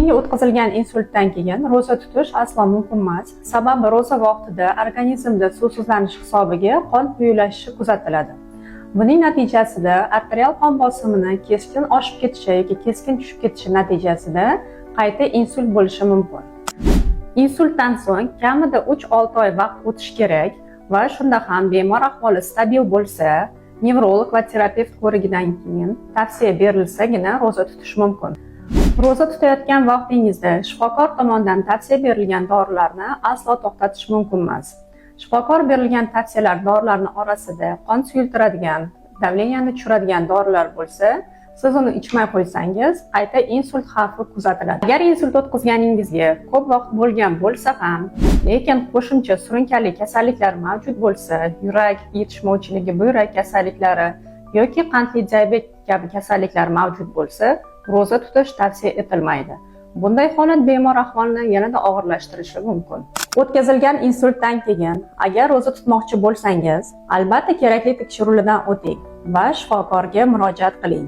Kishida o'tkazilgan insultdan keyin ro'za tutish aslo mumkin emas. Sababi ro'za vaqtida organizmda suvsizlanish hisobiga qon quyulashishi kuzatiladi. Buning natijasida arterial qon bosimini keskin oshib ketishi yoki keskin tushib ketishi natijasida qayta insult bo'lishi mumkin. Insultdan so'ng kamida 3-6 oy vaqt o'tishi kerak va shunda ham bemor ahvoli stabil bo'lsa, nevrolog va terapevt ko'rigidan keyin tavsiya berilsagina ro'za tutish mumkin. Ro'za tutayotgan vaqtingizda shifokor tomonidan tavsiya berilgan dorilarni aslo to'xtatish mumkin emas. Shifokor berilgan tavsiyalar dorilarning orasida qon suyultiradigan, davleniyani tushiradigan dorilar bo'lsa, siz uni ichmay qo'ysangiz, qayta insult xavfi kuzatiladi. Agar insult o'tkazganingizga ko'p vaqt bo'lgan bo'lsa ham, lekin qo'shimcha surunkali kasalliklar mavjud bo'lsa, yurak yetishmovchiligi, buyrak kasalliklari yoki qandli diabet kabi kasalliklar mavjud bo'lsa, ro'za tutish tavsiya etilmaydi. Bunday holat bemor ahvolini yanada og'irlashtirishi mumkin. O'tkazilgan insultdan keyin agar ro'za tutmoqchi bo'lsangiz, albatta kerakli tekshiruvlardan o'ting va shifokorga murojaat qiling.